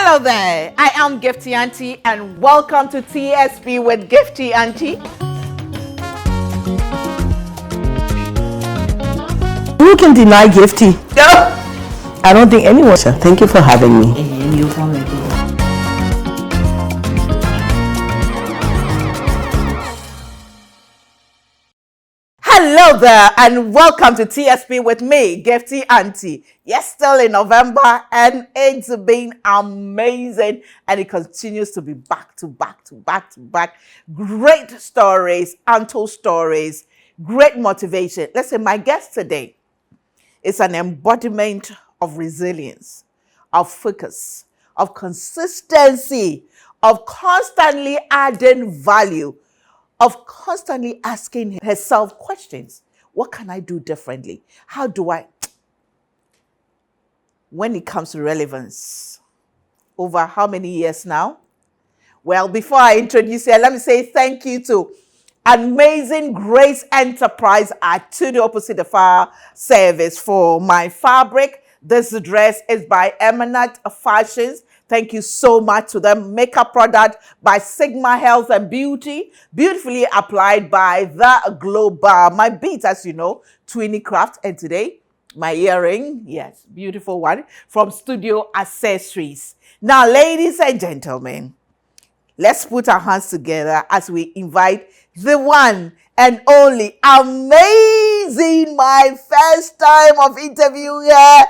Hello there, I am Gifty Auntie and welcome to TSP with Gifty Auntie. Who can deny Gifty? No. I don't think anyone shall. Thank you for having me. Hello there and welcome to TSP with me, Gifty Auntie. Yes, still in November and it's been amazing and it continues to be back to back. Great stories, untold stories, great motivation. Listen, my guest today is an embodiment of resilience, of focus, of consistency, of constantly adding value, of constantly asking herself questions. What can I do differently? How do I? When it comes to relevance, over how many years now? Well, before I introduce her, let me say thank you to Amazing Grace Enterprise at To the Opposite the Fire Service for my fabric. This dress is by Eminent Fashions. Thank you so much to them. Makeup product by Sigma Health and Beauty. Beautifully applied by The Global. My beads, as you know, Twinny Craft. And today, my earring. Yes, beautiful one from Studio Accessories. Now, ladies and gentlemen, let's put our hands together as we invite the one and only amazing, my first time of interview here,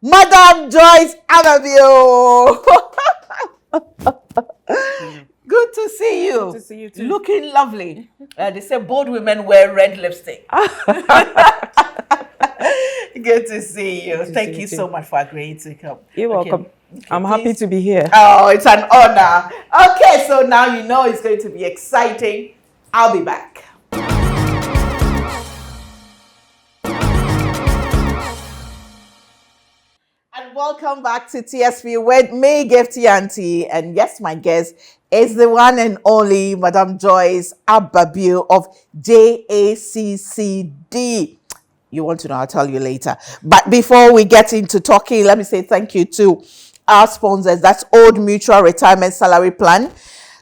Madam Joyce Annabelle. Good to see you. Good to see you too. Looking lovely. They say bold women wear red lipstick. Good to see you. Thank you so much for agreeing to come. You're welcome. Okay, I'm happy to be here. Oh, it's an honor. Okay, so now you know it's going to be exciting. I'll be back. And welcome back to TSP with me, Gifty Auntie. And yes, my guest is the one and only Madam Joyce Annabelle of JACCD. You want to know, I'll tell you later. But before we get into talking, let me say thank you to our sponsors. That's Old Mutual Retirement Salary Plan.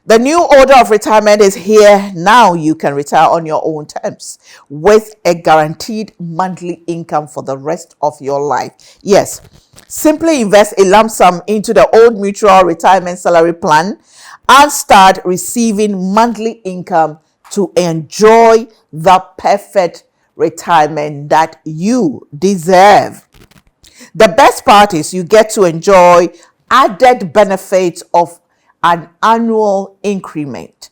The new order of retirement is here. Now you can retire on your own terms with a guaranteed monthly income for the rest of your life. Yes, simply invest a lump sum into the Old Mutual Retirement Salary Plan and start receiving monthly income to enjoy the perfect retirement that you deserve. The best part is you get to enjoy added benefits of an annual increment.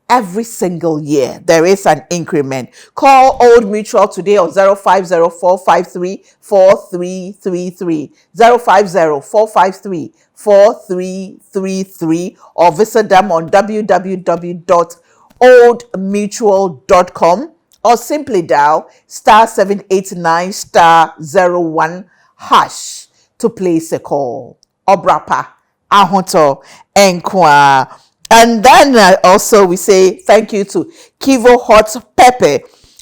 Every single year, there is an increment. Call Old Mutual today on 050-453-4333, 050-453-4333, or visit them on www.oldmutual.com, or simply dial *789*01# to place a call. Obrapa, Ahonto, Enkwa. And then also we say thank you to Kivo Hot Pepper.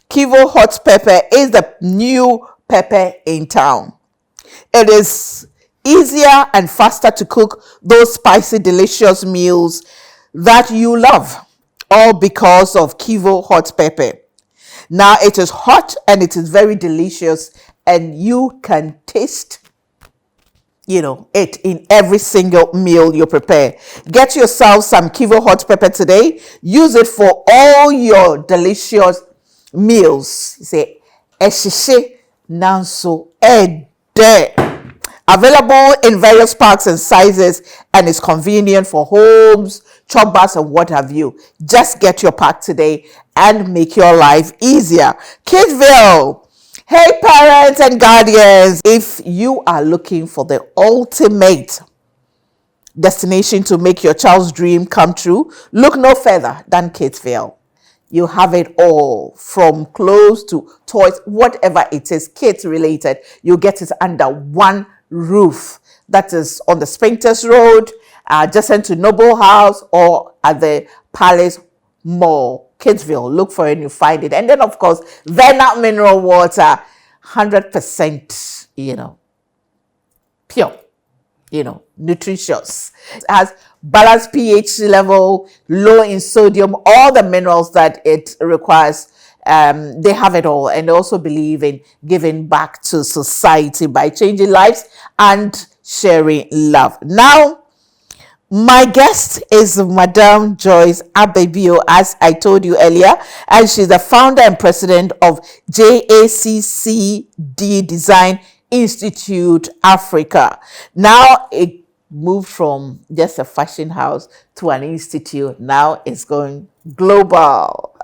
Kivo Hot Pepper is the new pepper in town. It is easier and faster to cook those spicy, delicious meals that you love, all because of Kivo Hot Pepper. Now it is hot and it is very delicious, and you can taste it in every single meal you prepare. Get yourself some Kivo Hot Pepper today. Use it for all your delicious meals. Say, eshishe nanso ede. Available in various packs and sizes, and it's convenient for homes, chop bars, and what have you. Just get your pack today and make your life easier. Kidville. Hey parents and guardians, if you are looking for the ultimate destination to make your child's dream come true, look no further than Kidsville. You have it all, from clothes to toys, whatever it is, kids related, you get it under one roof. That is on the Spintex Road, adjacent to Noble House, or at the Palace Mall. Kidsville, look for it and you find it. And then of course, Vena mineral water, 100%, pure. nutritious. It has balanced pH level, low in sodium, all the minerals that it requires. They have it all, and also believe in giving back to society by changing lives and sharing love. Now, my guest is Madam Joyce Abebio, as I told you earlier, and she's the founder and president of JACCD Design Institute Africa. Now it moved from just a fashion house to an institute. Now it's going global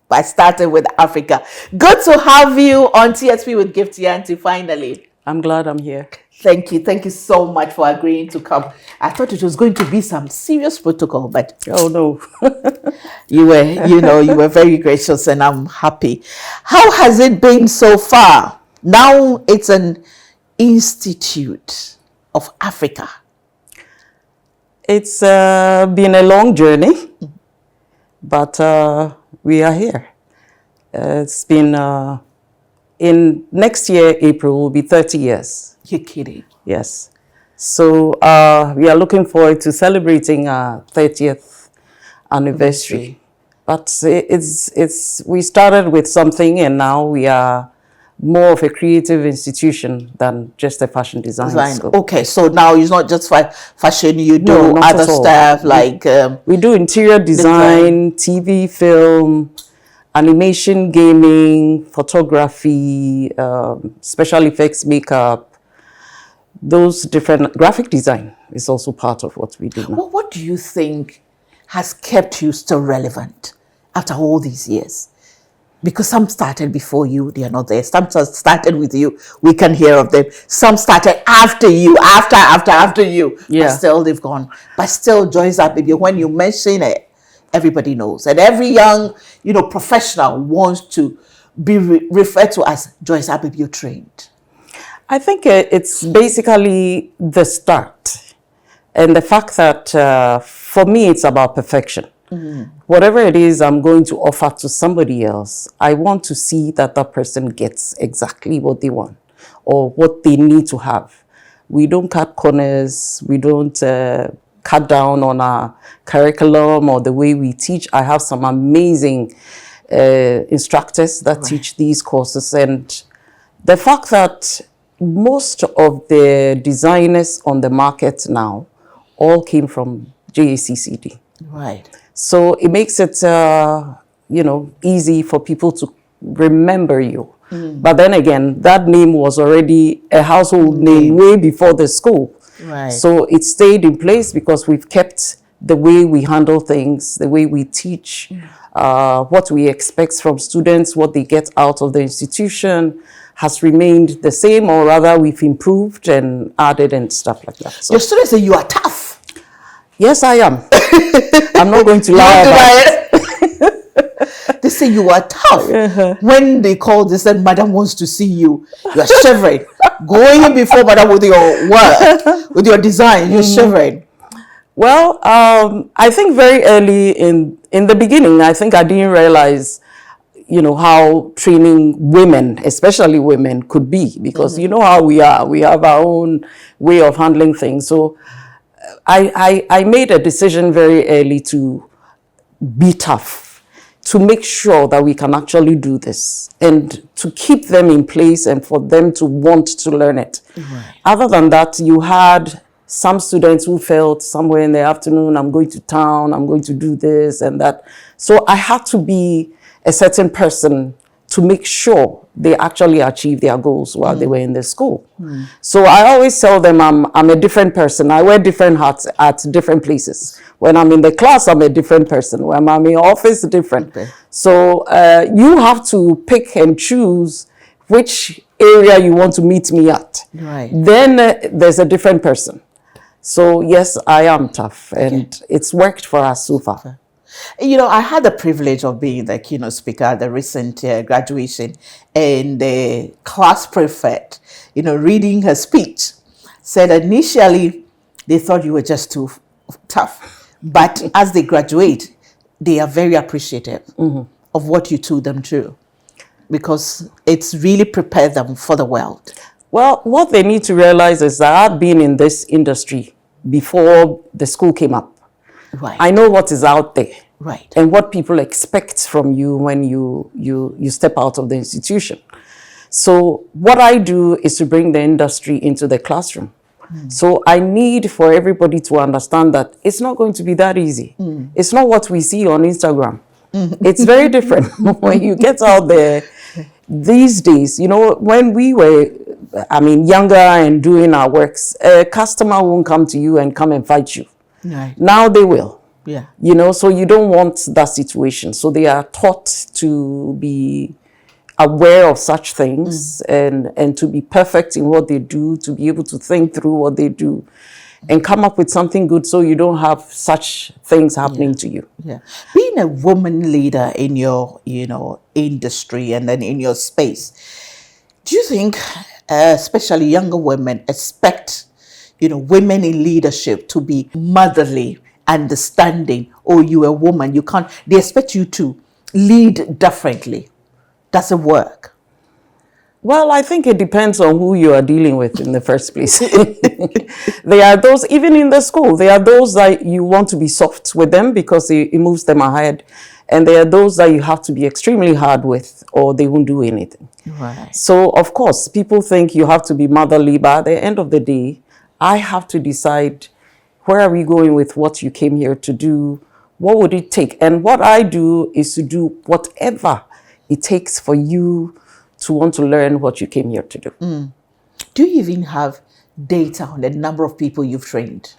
by starting with Africa. Good to have you on TSP with Gifty Auntie finally. I'm glad I'm here. Thank you. Thank you so much for agreeing to come. I thought it was going to be some serious protocol, but oh no. you were very gracious, and I'm happy. How has it been so far? Now it's an Institute of Africa. It's been a long journey, but we are here. It's been in next year, April, will be 30 years. You're kidding. Yes. So we are looking forward to celebrating our 30th anniversary. But we started with something, and now we are more of a creative institution than just a fashion design school. Okay, so now it's not just fashion, you do not other at all. stuff like... we do interior design, TV, film, animation, gaming, photography, special effects, makeup. Those different graphic design is also part of what we do now. Well, what do you think has kept you still relevant after all these years? Because some started before you, they are not there. Some started with you, we can hear of them. Some started after you, after you. Yeah. But still they've gone. But still, Joyce Abebio, when you mention it, everybody knows. And every young, professional wants to be referred to as Joyce Abebio trained. I think it's basically the start. And the fact that for me, it's about perfection. Mm-hmm. Whatever it is I'm going to offer to somebody else, I want to see that that person gets exactly what they want or what they need to have. We don't cut corners. We don't cut down on our curriculum or the way we teach. I have some amazing instructors that teach these courses. And the fact that most of the designers on the market now all came from JACCD. Right. So it makes it, easy for people to remember you. Mm. But then again, that name was already a household name way before the school. Right. So it stayed in place because we've kept the way we handle things, the way we teach, what we expect from students, what they get out of the institution has remained the same, or rather we've improved and added and stuff like that. So, your students say you are tough. Yes, I am. I'm not going to lie about it. They say you are tough. When they called, they said, Madam wants to see you. You are shivering. Going before Madam with your work, with your design, you're shivering. Well, I think very early in the beginning, I think I didn't realize, how training women, especially women, could be. Because you know how we are. We have our own way of handling things. So I made a decision very early to be tough, to make sure that we can actually do this and to keep them in place and for them to want to learn it. Right. Other than that, you had some students who felt somewhere in the afternoon, I'm going to town, I'm going to do this and that. So I had to be a certain person to make sure they actually achieve their goals while they were in the school. So I always tell them I'm a different person. I wear different hats at different places. When I'm in the class, I'm a different person. When I'm in office, different. Okay. So you have to pick and choose which area you want to meet me at. Right. Then there's a different person. So yes, I am tough, and it's worked for us so far. Okay. I had the privilege of being the keynote speaker at the recent graduation, and the class prefect, reading her speech, said initially they thought you were just too tough. But as they graduate, they are very appreciative of what you told them through, because it's really prepared them for the world. Well, what they need to realize is that I've been in this industry before the school came up. Right. I know what is out there. Right. And what people expect from you when you step out of the institution. So what I do is to bring the industry into the classroom. So I need for everybody to understand that it's not going to be that easy. It's not what we see on Instagram. It's very different when you get out there. These days, when we were, younger and doing our works, a customer won't come to you and come and fight you. Right. Now they will. Yeah. So you don't want that situation. So they are taught to be aware of such things and to be perfect in what they do, to be able to think through what they do and come up with something good so you don't have such things happening to you. Yeah. Being a woman leader in your, industry and then in your space, do you think, especially younger women, expect, women in leadership to be motherly, understanding? Or you a woman, they expect you to lead differently. Does it work? Well, I think it depends on who you are dealing with in the first place. There are those, even in the school, there are those that you want to be soft with them because it moves them ahead. And there are those that you have to be extremely hard with or they won't do anything. Right. So, of course, people think you have to be motherly, but at the end of the day, I have to decide where are we going with what you came here to do? What would it take? And what I do is to do whatever it takes for you to want to learn what you came here to do. Do you even have data on the number of people you've trained?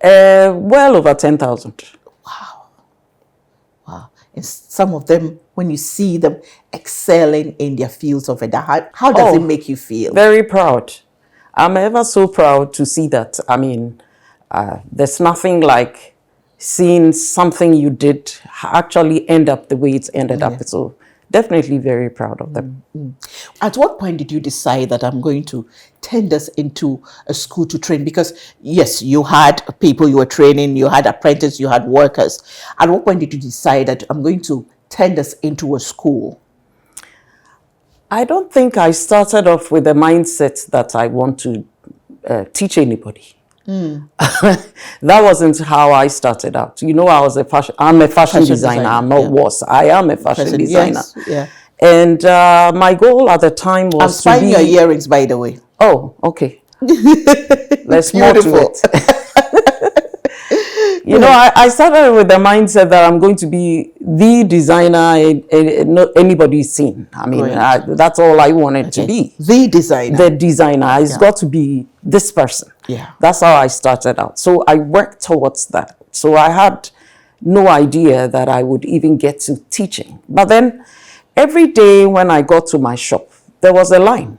Well over 10,000. Wow. And some of them, when you see them excelling in their fields of it, how does it make you feel? Very proud. I'm ever so proud to see that. There's nothing like seeing something you did actually end up the way it's ended up. So definitely very proud of them. At what point did you decide that I'm going to turn this into a school to train? Because yes, you had people you were training, you had apprentices, you had workers. At what point did you decide that I'm going to turn this into a school? I don't think I started off with the mindset that I want to teach anybody. That wasn't how I started out. I'm a fashion designer. I am a fashion designer. Yes, yeah. And my goal at the time was I'm spying your earrings, by the way. Oh, okay. There's more to it. I started with the mindset that I'm going to be the designer anybody's seen. That's all I wanted to be. The designer. The designer. It's got to be this person. Yeah. That's how I started out. So I worked towards that. So I had no idea that I would even get to teaching. But then every day when I got to my shop, there was a line.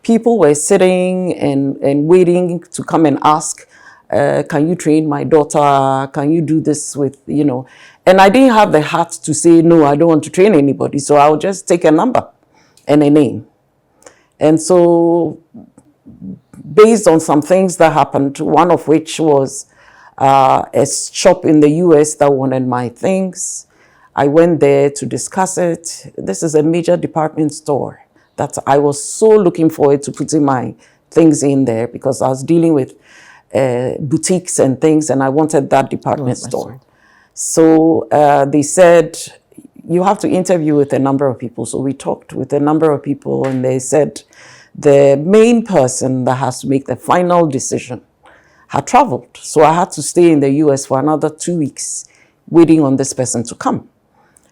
People were sitting and waiting to come and ask, can you train my daughter? Can you do this with, And I didn't have the heart to say, no, I don't want to train anybody. So I would just take a number and a name. And so based on some things that happened, one of which was a shop in the US that wanted my things. I went there to discuss it. This is a major department store that I was so looking forward to putting my things in there because I was dealing with boutiques and things, and I wanted that department store. So they said, you have to interview with a number of people. So we talked with a number of people, and they said the main person that has to make the final decision had traveled. So I had to stay in the US for another 2 weeks waiting on this person to come.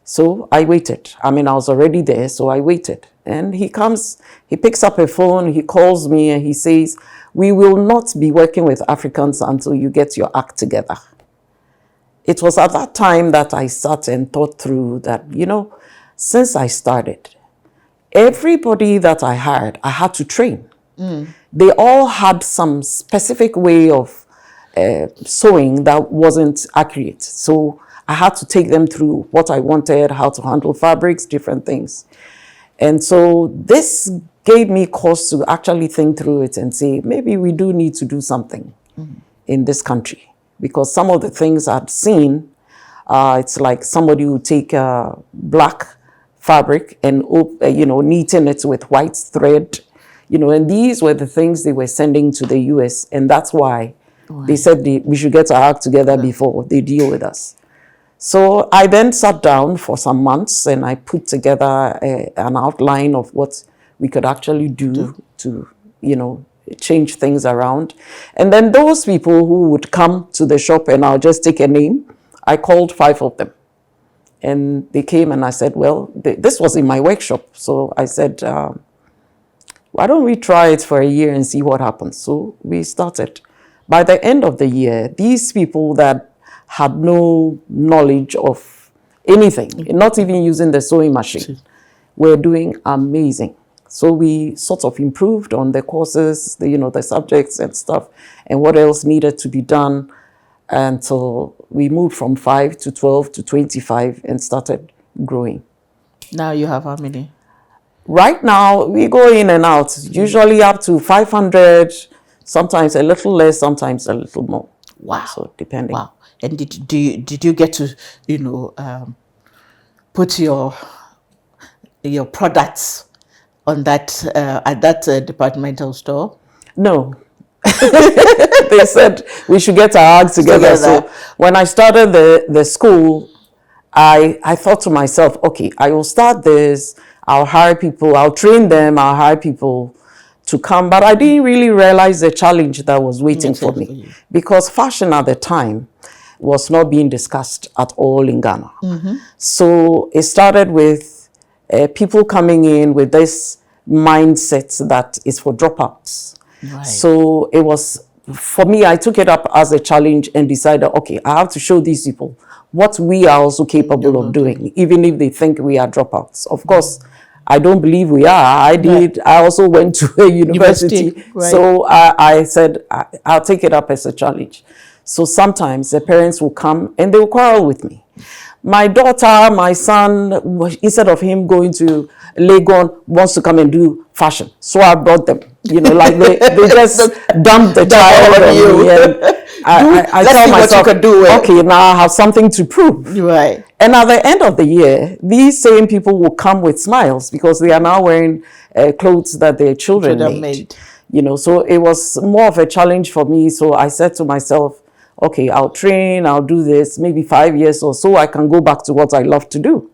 So I waited. I was already there, so I waited. And he comes, he picks up a phone, he calls me, and he says, we will not be working with Africans until you get your act together. It was at that time that I sat and thought through that, since I started, everybody that I hired, I had to train. They all had some specific way of sewing that wasn't accurate. So I had to take them through what I wanted, how to handle fabrics, different things. And so this gave me cause to actually think through it and say, maybe we do need to do something in this country. Because some of the things I've seen, it's like somebody would take black fabric and, knitting it with white thread, and these were the things they were sending to the US. And that's why they said we should get our act together before they deal with us. So I then sat down for some months and I put together an outline of what we could actually do to, change things around. And then those people who would come to the shop, and I'll just take a name, I called 5 of them. And they came and I said, well, this was in my workshop. So I said, why don't we try it for a year and see what happens? So we started. By the end of the year, these people that had no knowledge of anything, not even using the sewing machine, were doing amazing. So we sort of improved on the courses, the subjects and stuff, and what else needed to be done until we moved from 5 to 12 to 25 and started growing. Now you have how many? Right now, we go in and out, usually up to 500, sometimes a little less, sometimes a little more. Wow. So depending. Wow. And did you get to, put your products on that at that departmental store? No. They said we should get our acts together. So when I started the school, I thought to myself, okay, I will start this, I'll hire people, I'll train them, I'll hire people to come. But I didn't really realize the challenge that was waiting for me, because fashion at the time was not being discussed at all in Ghana. So it started with people coming in with this mindset that is for dropouts. Right. So it was, for me, I took it up as a challenge and decided, okay, I have to show these people what we are also capable of doing, even if they think we are dropouts. Of course, I don't believe we are. I also went to a university. Right. So I said, I'll take it up as a challenge. So sometimes the parents will come and they will quarrel with me. My daughter, my son, instead of him going to Legon, wants to come and do fashion. So I brought them. Like they just dumped the child on you. I tell myself, what you could do okay, now I have something to prove. Right. And at the end of the year, these same people will come with smiles because they are now wearing clothes that their children made. So it was more of a challenge for me. So I said to myself, okay, I'll train, I'll do this, maybe 5 years or so, I can go back to what I love to do.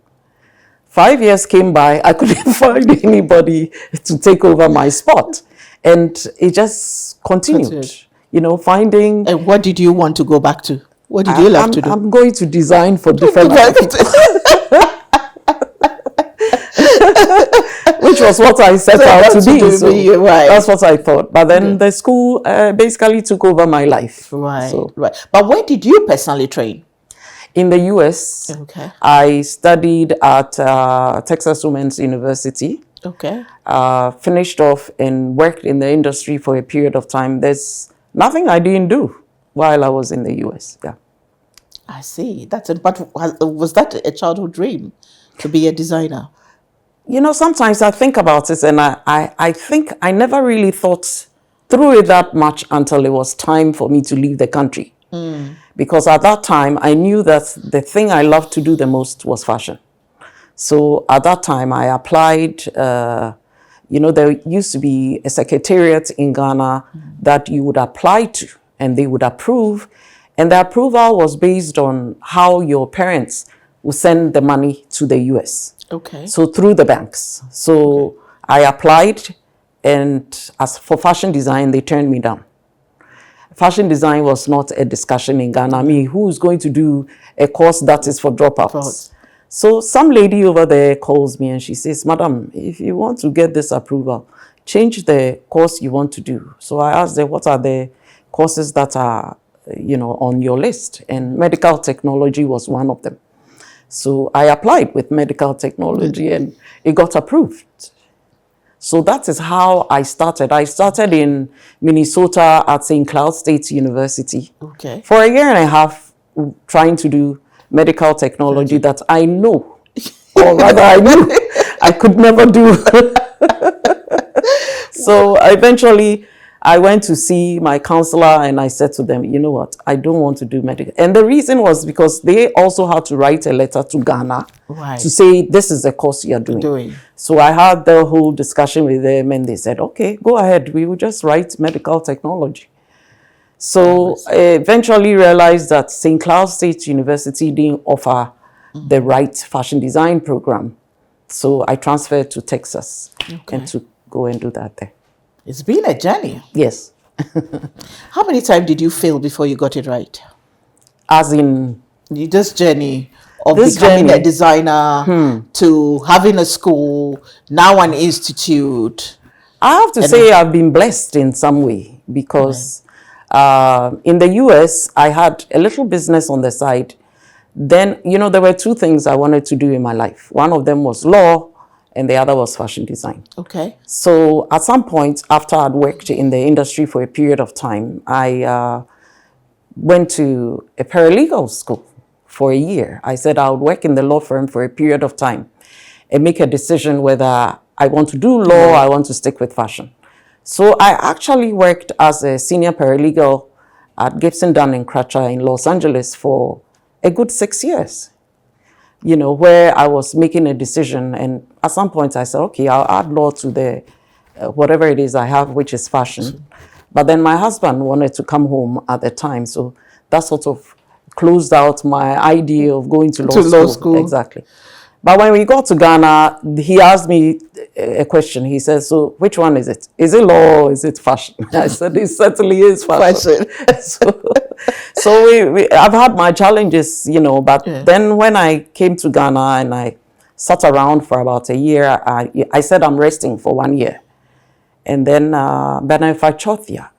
5 years came by, I couldn't find anybody to take over my spot. And it just continued, finding... And what did you want to go back to? What did you love to do? I'm going to design for different people. Which was what I set out to be. So right. That's what I thought. But then the school basically took over my life. Right, right. But where did you personally train? In the US. Okay. I studied at Texas Women's University. Okay. Finished off and worked in the industry for a period of time. There's nothing I didn't do while I was in the US. Yeah. I see. But was that a childhood dream to be a designer? Sometimes I think about it and I think I never really thought through it that much until it was time for me to leave the country. Because at that time, I knew that the thing I loved to do the most was fashion. So at that time, I applied, there used to be a secretariat in Ghana that you would apply to and they would approve. And the approval was based on how your parents would send the money to the US. Okay. So through the banks. So I applied, and as for fashion design, they turned me down. Fashion design was not a discussion in Ghana. I mean, who is going to do a course that is for dropouts? So some lady over there calls me and she says, Madam, if you want to get this approval, change the course you want to do. So I asked her, what are the courses that are, on your list? And medical technology was one of them. So I applied with medical technology and it got approved. So that is how I started. I started in Minnesota at St. Cloud State University. Okay. For a year and a half, trying to do medical technology that I know, or rather I knew I could never do. So eventually I went to see my counselor and I said to them, you know what, I don't want to do medical. And the reason was because they also had to write a letter to Ghana to say, this is the course you're doing. So I had the whole discussion with them, and they said, okay, go ahead. We will just write medical technology. So I eventually realized that St. Cloud State University didn't offer the right fashion design program. So I transferred to Texas and to go and do that there. It's been a journey. Yes. How many times did you fail before you got it right? As in? This journey of This becoming journey. a designer to having a school, now an institute. I have to say I've been blessed in some way because in the US, I had a little business on the side. Then, there were two things I wanted to do in my life. One of them was law and the other was fashion design. Okay. So at some point, after I'd worked in the industry for a period of time, I went to a paralegal school for a year. I said I would work in the law firm for a period of time and make a decision whether I want to do law or I want to stick with fashion. So I actually worked as a senior paralegal at Gibson, Dunn and Crutcher in Los Angeles for a good 6 years, where I was making a decision. And at some point I said, okay, I'll add law to the whatever it is I have, which is fashion. But then my husband wanted to come home at the time. So that sort of closed out my idea of going to law school. Exactly. But when we got to Ghana, he asked me a question. He said, so which one is it? Is it law or is it fashion? I said, it certainly is fashion. so I've had my challenges, but then when I came to Ghana and I sat around for about a year, I said I'm resting for 1 year. And then Benefa Chothia,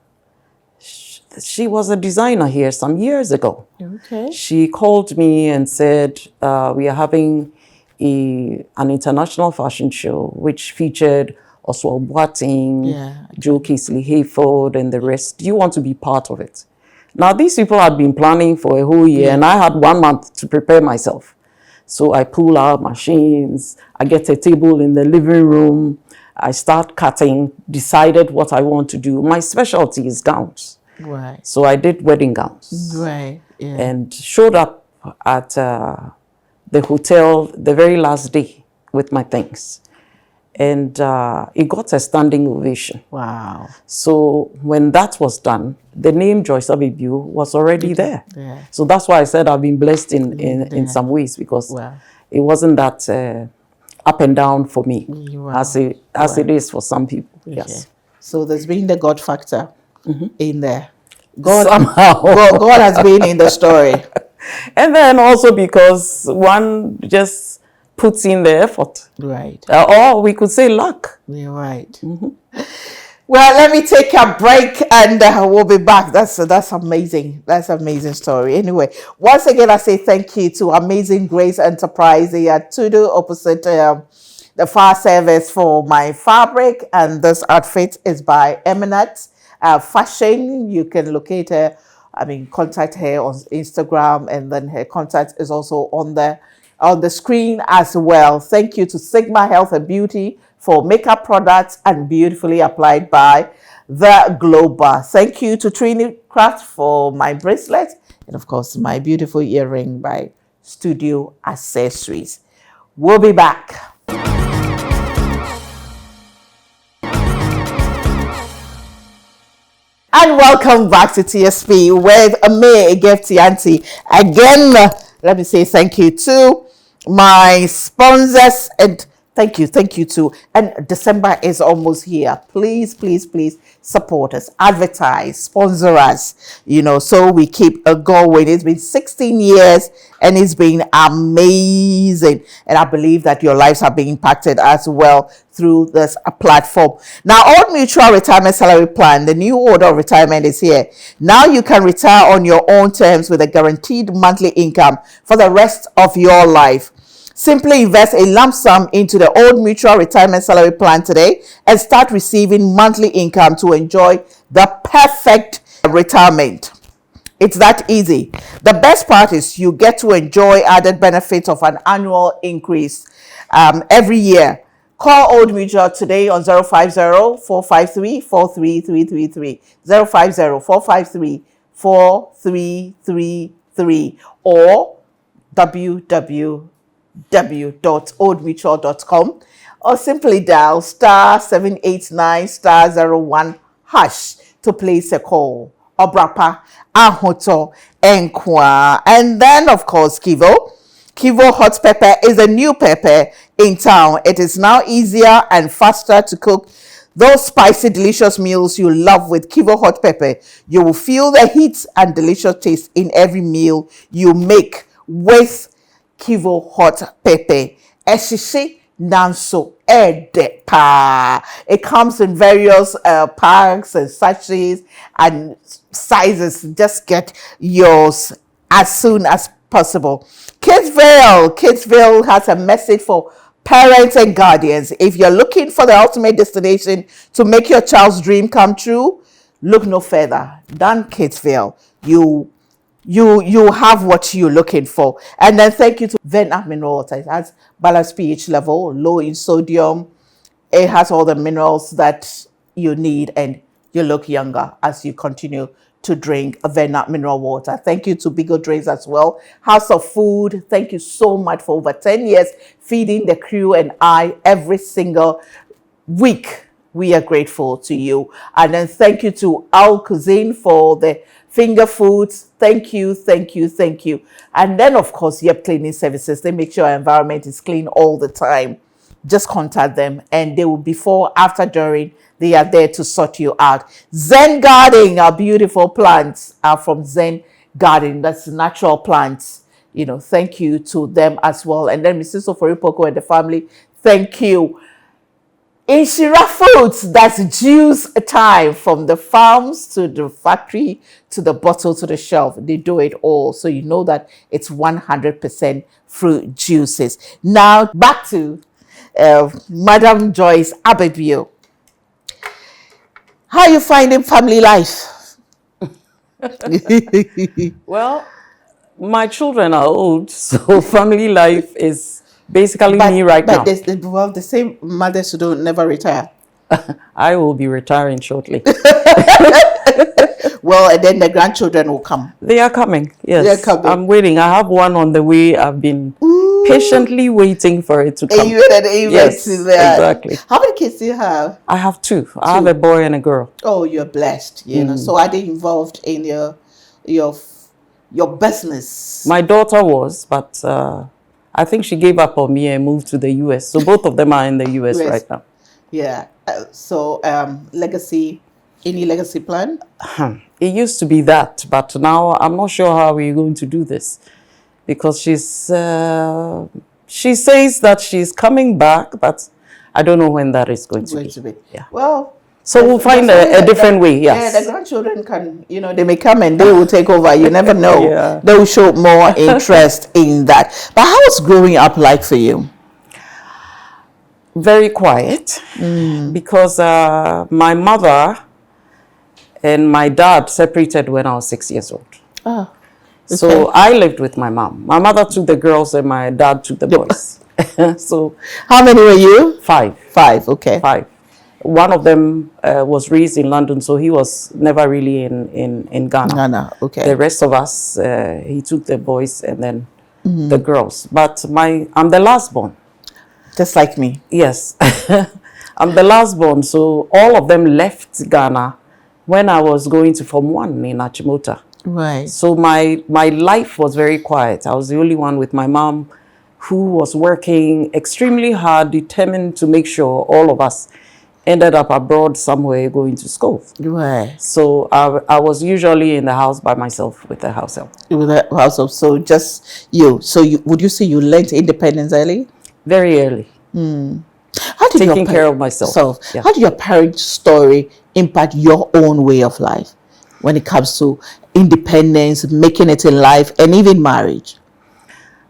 she was a designer here some years ago. Okay. She called me and said, we are having an international fashion show which featured Oswald Boateng, Joe Casely Hayford, and the rest. Do you want to be part of it? Now, these people had been planning for a whole year, and I had 1 month to prepare myself. So I pull out machines, I get a table in the living room, I start cutting, decided what I want to do. My specialty is gowns. Right. So I did wedding gowns. Right. Yeah. And showed up at the hotel the very last day with my things. And it got a standing ovation. Wow. So when that was done, the name Joyce Abibu was already there. Yeah. So that's why I said I've been blessed in some ways, because it wasn't that up and down for me as it is for some people. Yes. So there's been the God factor in there. Somehow. God has been in the story. And then also because one just puts in the effort. Right. Or we could say luck. You're right. Well, let me take a break and we'll be back. That's amazing. That's an amazing story. Anyway, once again, I say thank you to Amazing Grace Enterprise. They are to the opposite the fire service for my fabric. And this outfit is by Eminent Fashion. You can locate her, contact her on Instagram, and then her contact is also on the screen as well. Thank you to Sigma Health and Beauty for makeup products and beautifully applied by the Global. Thank you to Trini Craft for my bracelet, and of course my beautiful earring by Studio Accessories. We'll be back. And welcome back to TSP with me, Gifty Auntie. Again, let me say thank you to my sponsors, and thank you to, and December is almost here. Please support us, advertise, sponsor us, so we keep going. It's been 16 years and it's been amazing. And I believe that your lives are being impacted as well through this platform. Now, Old Mutual Retirement Salary Plan, the new order of retirement is here. Now you can retire on your own terms with a guaranteed monthly income for the rest of your life. Simply invest a lump sum into the Old Mutual Retirement Salary Plan today and start receiving monthly income to enjoy the perfect retirement. It's that easy. The best part is you get to enjoy added benefits of an annual increase every year. Call Old Mutual today on 050-453-43333, 050-453-4333, or www.oldmutual.com, or simply dial *789*01# to place a call. Obrapa, Ahoto, Enkwa. And then, of course, Kivo. Kivo hot pepper is a new pepper in town. It is now easier and faster to cook those spicy, delicious meals you love with Kivo hot pepper. You will feel the heat and delicious taste in every meal you make with Kivo hot pepper. Eshishi nanso ede pa. It comes in various packs and sachets and sizes. Just get yours as soon as possible. Kidsville has a message for parents and guardians. If you're looking for the ultimate destination to make your child's dream come true, look no further than Kidsville. You have what you're looking for. And then thank you to Vena Mineral Water. It has balanced pH level, low in sodium. It has all the minerals that you need, and you look younger as you continue to drink Vena Mineral Water. Thank you to Bigger Drains as well. House of Food, thank you so much for over 10 years feeding the crew and I every single week. We are grateful to you. And then thank you to Al Cuisine for the finger foods. Thank you. And then, of course, Yep Cleaning Services. They make sure our environment is clean all the time. Just contact them, and they will, before, after, during, they are there to sort you out. Zen Garden, our beautiful plants are from Zen Garden. That's natural plants. Thank you to them as well. And then Mrs. Oforipoko and the family, thank you. Inshira Foods, that's juice time, from the farms to the factory to the bottle to the shelf. They do it all, so you know that it's 100% fruit juices. Now back to Madam Joyce Abedvio. How are you finding family life? Well, my children are old, so family life is basically me right now. But the same mothers who don't never retire. I will be retiring shortly. Well, and then the grandchildren will come. They are coming. Yes, they're coming. I'm waiting. I have one on the way. I've been patiently waiting for it to come. Yes, exactly. How many kids do you have? I have two. I have a boy and a girl. Oh, you're blessed. So are they involved in your business? My daughter was, but I think she gave up on me and moved to the US. So both of them are in the US right now. Yeah. Legacy. Any legacy plan? It used to be that, but now I'm not sure how we're going to do this, because she says that she's coming back, but I don't know when that is going to be. Yeah. Well, so we'll find a different way. Yes. Yeah, the grandchildren can, they may come and they will take over. You never know. Yeah. They will show more interest in that. But how was growing up like for you? Very quiet, because my mother and my dad separated when I was 6 years old. Oh, okay. So I lived with my mom. My mother took the girls and my dad took the boys. So how many were you? Five. Okay. Five. One of them was raised in London, so he was never really in Ghana. Okay. The rest of us, he took the boys and then the girls. But I'm the last born. Just like me. Yes. I'm the last born, so all of them left Ghana when I was going to Form 1 in Achimota. Right. So my life was very quiet. I was the only one with my mom, who was working extremely hard, determined to make sure all of us ended up abroad somewhere going to school. Right. So I was usually in the house by myself with the house help. With the house help. So just you. So would you say you learned independence early? Very early. How did taking care of myself. Yeah. How did your parents' story impact your own way of life when it comes to independence, making it in life, and even marriage?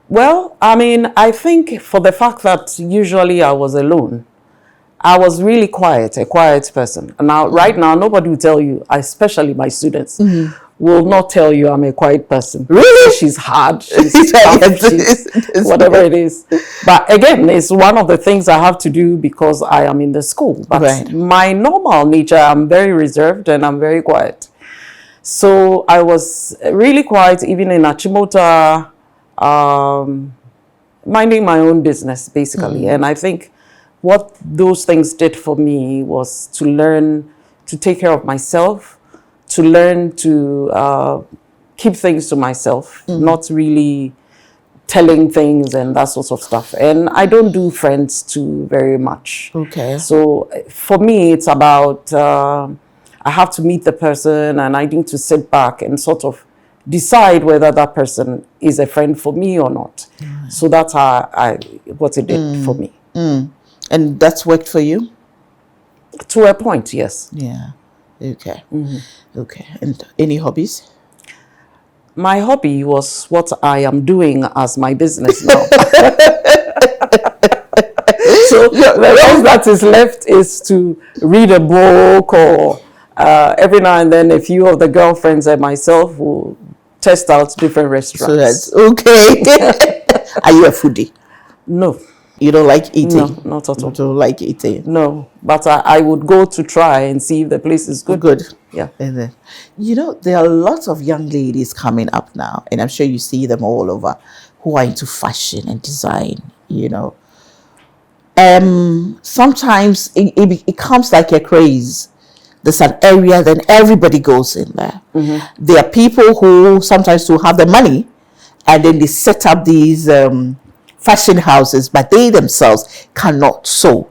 Well, I think for the fact that usually I was alone, I was really quiet, a quiet person. Now, right now, nobody will tell you, especially my students, will not tell you I'm a quiet person. Really? She's hard, she's tough, she's whatever it is. But again, it's one of the things I have to do because I am in the school. But my normal nature, I'm very reserved and I'm very quiet. So I was really quiet, even in Achimota, minding my own business, basically. And I think what those things did for me was to learn to take care of myself, to learn to keep things to myself, not really telling things and that sort of stuff. And I don't do friends too very much. Okay. So for me, it's about I have to meet the person and I need to sit back and sort of decide whether that person is a friend for me or not. So that's what it did for me. And that's worked for you? To a point, yes. Yeah. Okay. Okay. And any hobbies? My hobby was what I am doing as my business now. So the rest that is left is to read a book, or every now and then a few of the girlfriends and myself will test out different restaurants. So that's okay. Are you a foodie? No. You don't like eating? No, not at all. You don't like eating? No, but I would go to try and see if the place is good. Good. Yeah. And then, there are lots of young ladies coming up now, and I'm sure you see them all over, who are into fashion and design, Sometimes it comes like a craze. There's an area, then everybody goes in there. There are people who sometimes will have the money, and then they set up these fashion houses, but they themselves cannot sew.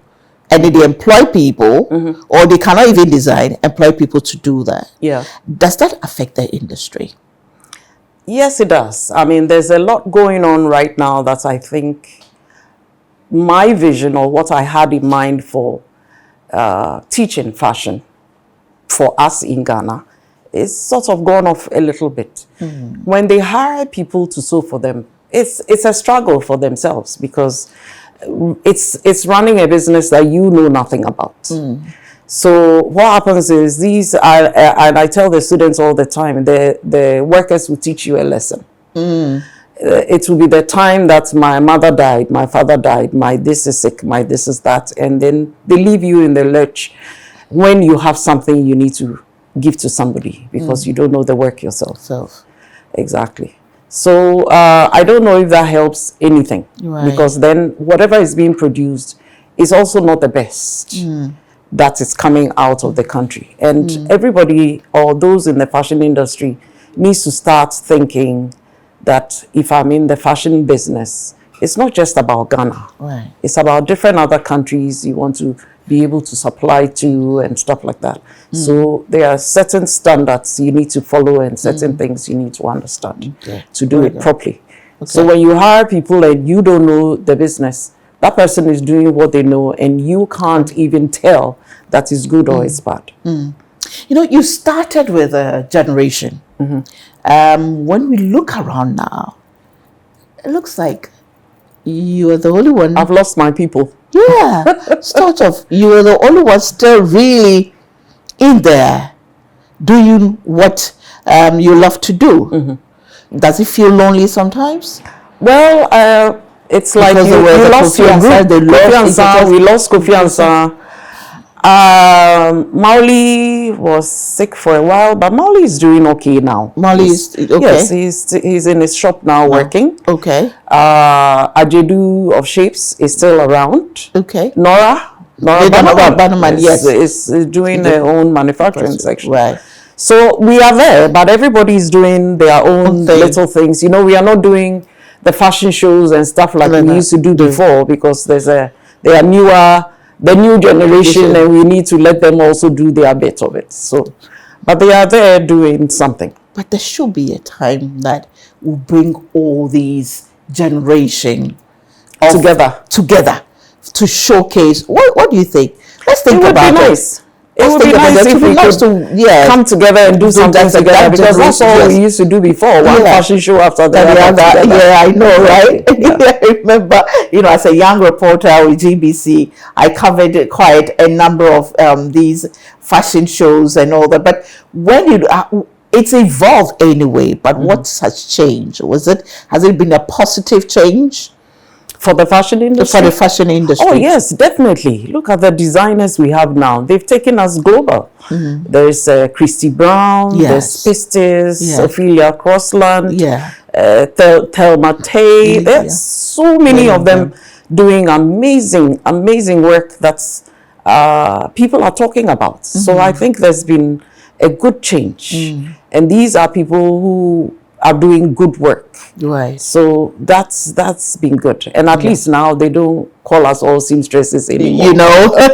And then they employ people, or they cannot even design, employ people to do that. Yeah. Does that affect the industry? Yes, it does. I mean, there's a lot going on right now that I think my vision, or what I had in mind for teaching fashion for us in Ghana, is sort of gone off a little bit. When they hire people to sew for them, it's a struggle for themselves, because it's running a business that you know nothing about. So what happens is and I tell the students all the time, the workers will teach you a lesson. It will be the time that my mother died, my father died, my this is sick, my this is that, and then they leave you in the lurch when you have something you need to give to somebody, because you don't know the work yourself. Exactly. So I don't know if that helps anything, because then whatever is being produced is also not the best that is coming out of the country. And everybody, or those in the fashion industry, needs to start thinking that if I'm in the fashion business, it's not just about Ghana. Right. It's about different other countries you want to be able to supply to and stuff like that. So there are certain standards you need to follow and certain things you need to understand to do it properly. So when you hire people and you don't know the business, that person is doing what they know and you can't even tell that is good or it's bad. You started with a generation. When we look around now, it looks like you are the only one. I've lost my people. Yeah, sort of. You are the only one still really in there doing what you love to do. Does it feel lonely sometimes? Well, it's like you lost your group. We lost Kofi Ansah. Mauli was sick for a while, but Mauli is doing okay now. Mauli is okay? Yes, he's in his shop now working. Okay. Ajedu of Shapes is still around. Okay. Nora Bannerman, yes. is doing their own manufacturing section. Right. So we are there, but everybody is doing their own little things. We are not doing the fashion shows and stuff like we used to do before, because they are newer, the new generation, and we need to let them also do their bit of it. So, but they are there doing something. But there should be a time that will bring all these generation together to showcase. What do you think? Let's think about it. Nice. It would be nice if we could come together and do something together, because that's all we used to do before. One fashion show after the other. Yeah, I know, right? I remember, as a young reporter with GBC, I covered quite a number of these fashion shows and all that. But when it's evolved anyway, but what has changed? Has it been a positive change? For the fashion industry? For the fashion industry. Oh, yes, definitely. Look at the designers we have now. They've taken us global. There's Christy Brown, there's Pistis, Ophelia Crossland, Thelma Tay. There's so many of them doing amazing work that's people are talking about. So I think there's been a good change. And these are people who are doing good work. Right. So that's been good. And at least now they don't call us all seamstresses anymore. You know, we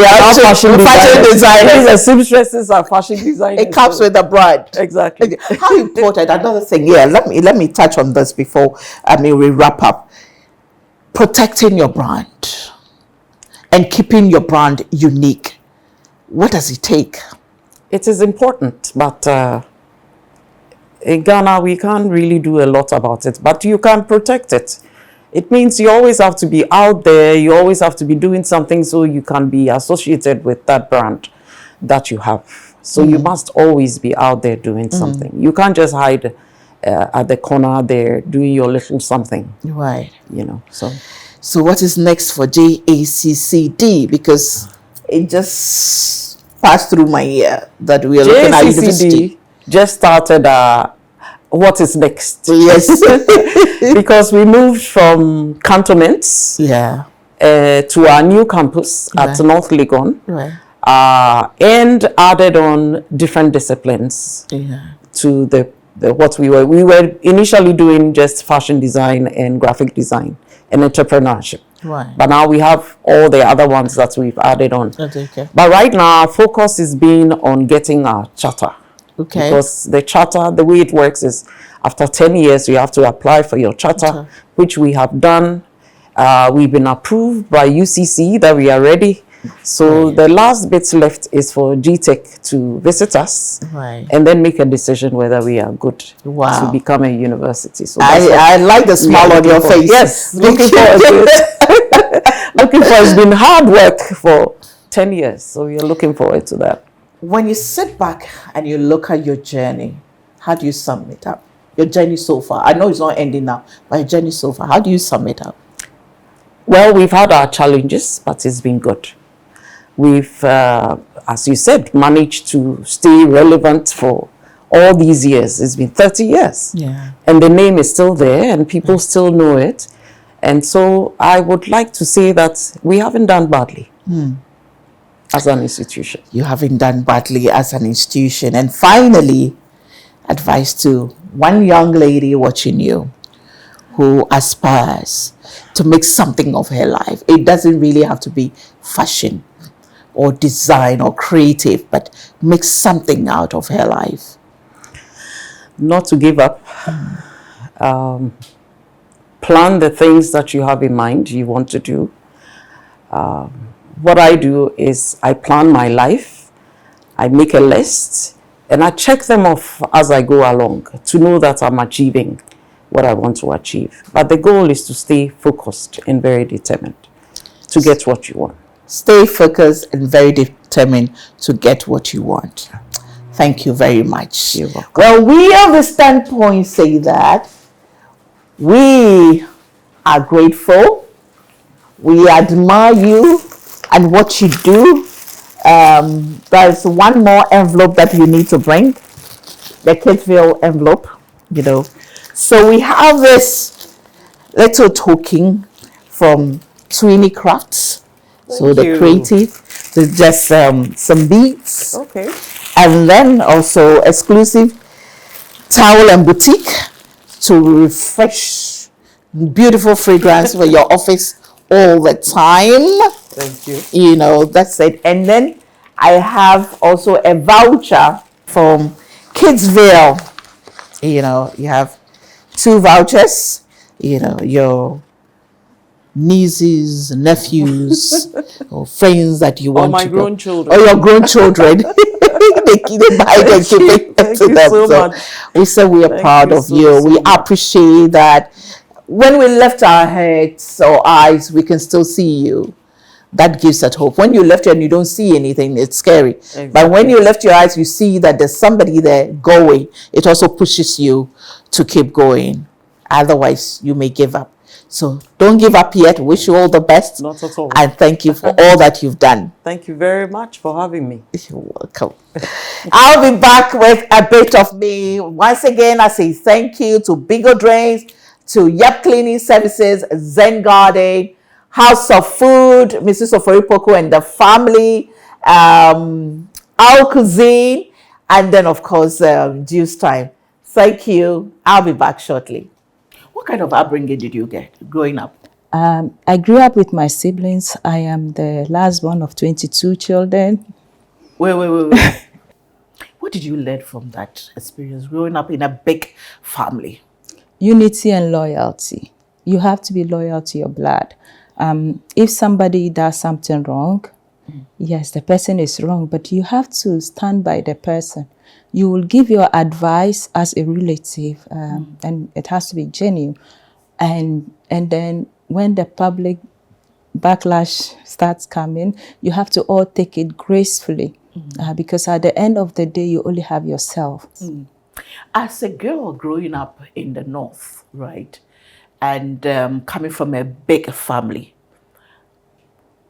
are not fashion designers. The seamstresses are fashion designers. It comes with the brand. Exactly. How important, another thing, let me touch on this before we wrap up. Protecting your brand and keeping your brand unique. What does it take? It is important, but in Ghana, we can't really do a lot about it, but you can protect it. It means you always have to be out there, you always have to be doing something so you can be associated with that brand that you have. So you must always be out there doing something. You can't just hide at the corner there doing your little something. Right. You know, So what is next for JACCD? Because it just passed through my ear that we are looking at university. Just started what is next. Yes. Because we moved from cantonments to our new campus at North Legon. Right. And added on different disciplines to the what we were initially doing just fashion design and graphic design and entrepreneurship. Right. But now we have all the other ones that we've added on. Okay. But right now our focus is being on getting our charter. Okay. Because the charter, the way it works is after 10 years you have to apply for your charter, which we have done. We've been approved by UCC that we are ready. So the last bit left is for GTech to visit us and then make a decision whether we are good to become a university. So I like the smile on your face. Yes, looking forward to it. Looking for it's been hard work for 10 years. So we are looking forward to that. When you sit back and you look at your journey, how do you sum it up? Your journey so far. I know it's not ending now, but your journey so far, how do you sum it up? Well, we've had our challenges, but it's been good. We've, as you said, managed to stay relevant for all these years. It's been 30 years. Yeah. And the name is still there and people still know it. And so I would like to say that we haven't done badly as an institution. You haven't done badly as an institution. And finally, advice to one young lady watching you who aspires to make something of her life. It doesn't really have to be fashion or design or creative, but make something out of her life. Not to give up. Plan the things that you have in mind you want to do. What I do is I plan my life, I make a list, and I check them off as I go along to know that I'm achieving what I want to achieve. But the goal is to stay focused and very determined to get what you want. Stay focused and very determined to get what you want. Thank you very much. You're welcome. Well, we of the standpoint say that we are grateful. We admire you and what you do. There's one more envelope that you need to bring. The Kidsville envelope, So we have this little token from Sweeney Crafts. So the creative, there's just some beads. Okay. And then also exclusive towel and boutique to refresh beautiful fragrance for your office all the time. Thank you. That's it. And then I have also a voucher from Kidsville. You have 2 vouchers, your nieces, nephews, or friends that you want to grown children. Or your grown children. they buy them, give it to them. So much. We say we are proud of you. We appreciate that. When we lift our heads or eyes, we can still see you. That gives us hope. When you lift and you don't see anything, it's scary. Exactly. But when you lift your eyes, you see that there's somebody there going. It also pushes you to keep going. Otherwise, you may give up. So don't give up yet. Wish you all the best. Not at all. And thank you for all that you've done. Thank you very much for having me. You're welcome. I'll be back with a bit of me. Once again, I say thank you to Bigger Drains, to Yep Cleaning Services, Zen Garden, House of Food, Mrs. Oforipoko and the family, Our Cuisine, and then, of course, Juice Time. Thank you. I'll be back shortly. What kind of upbringing did you get growing up? I grew up with my siblings. I am the last one of 22 children. Wait. What did you learn from that experience growing up in a big family? Unity and loyalty. You have to be loyal to your blood. If somebody does something wrong, yes, the person is wrong, but you have to stand by the person. You will give your advice as a relative, and it has to be genuine. And then when the public backlash starts coming, you have to all take it gracefully, because at the end of the day, you only have yourself. As a girl growing up in the North, right, and coming from a big family,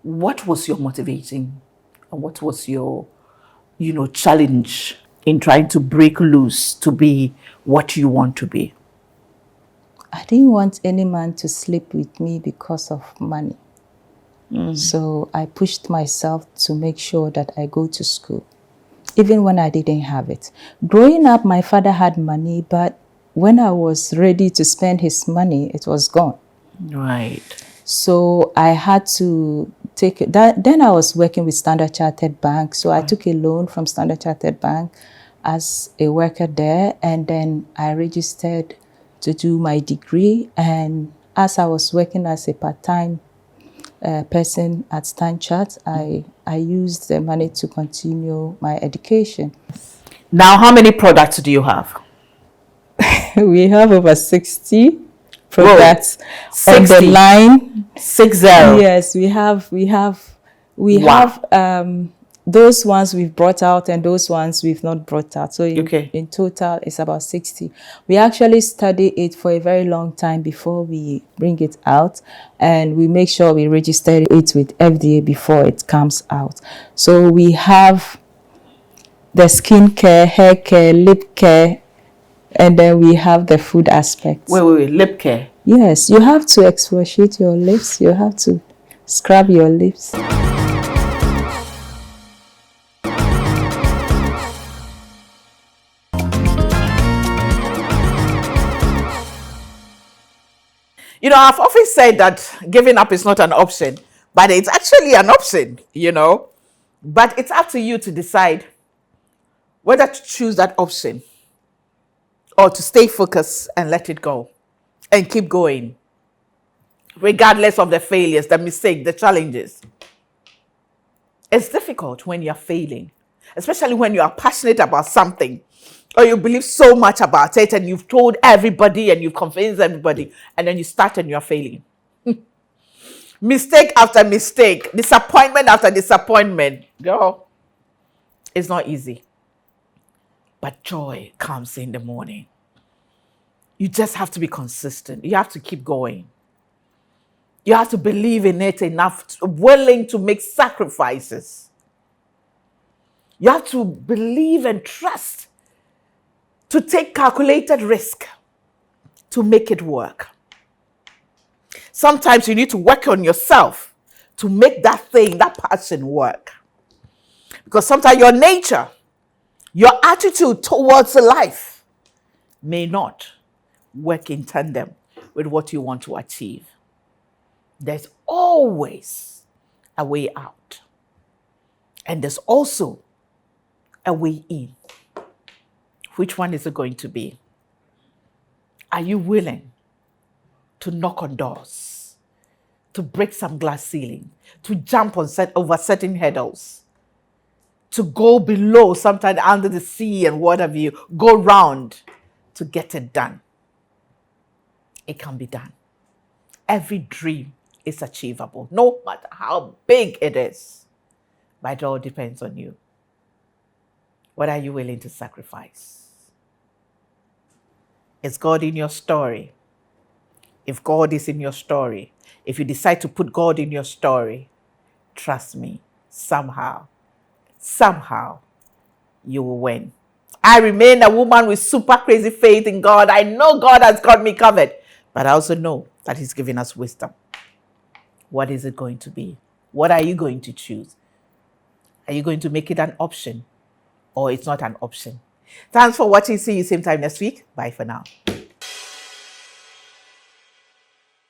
what was your motivating and what was your, challenge in trying to break loose to be what you want to be? I didn't want any man to sleep with me because of money. So I pushed myself to make sure that I go to school, even when I didn't have it. Growing up, my father had money, but when I was ready to spend his money, it was gone. Right. So I had to take it. Then I was working with Standard Chartered Bank. So I took a loan from Standard Chartered Bank as a worker there. And then I registered to do my degree. And as I was working as a part-time person at Stanchart, I used the money to continue my education. Now, how many products do you have? We have over 60 products on the 60. line. 60. Yes, we have Wow. those ones we've brought out and those ones we've not brought out. So Okay. in total, it's about 60. We actually study it for a very long time before we bring it out, and we make sure we register it with FDA before it comes out. So we have the skin care, hair care, lip care, and then we have the food aspect. Wait, lip care. Yes, you have to exfoliate your lips. You have to scrub your lips. I've often said that giving up is not an option, but it's actually an option, But it's up to you to decide whether to choose that option or to stay focused and let it go and keep going, regardless of the failures, the mistakes, the challenges. It's difficult when you're failing, especially when you are passionate about something or you believe so much about it and you've told everybody and you've convinced everybody, and then you start and you're failing. Mistake after mistake, disappointment after disappointment. Girl, it's not easy. But joy comes in the morning. You just have to be consistent. You have to keep going. You have to believe in it enough, willing to make sacrifices. You have to believe and trust, to take calculated risk to make it work. Sometimes you need to work on yourself to make that thing, that passion work. Because sometimes your nature, your attitude towards life may not work in tandem with what you want to achieve. There's always a way out. And there's also a way in. Which one is it going to be? Are you willing to knock on doors, to break some glass ceiling, to jump on over certain hurdles, to go below, sometimes under the sea and what have you, go round to get it done? It can be done. Every dream is achievable, no matter how big it is. But it all depends on you. What are you willing to sacrifice? Is God in your story? If God is in your story, if you decide to put God in your story, trust me, somehow, you will win. I remain a woman with super crazy faith in God. I know God has got me covered. But I also know that He's giving us wisdom. What is it going to be? What are you going to choose? Are you going to make it an option, or it's not an option? Thanks for watching. See you same time next week. Bye for now.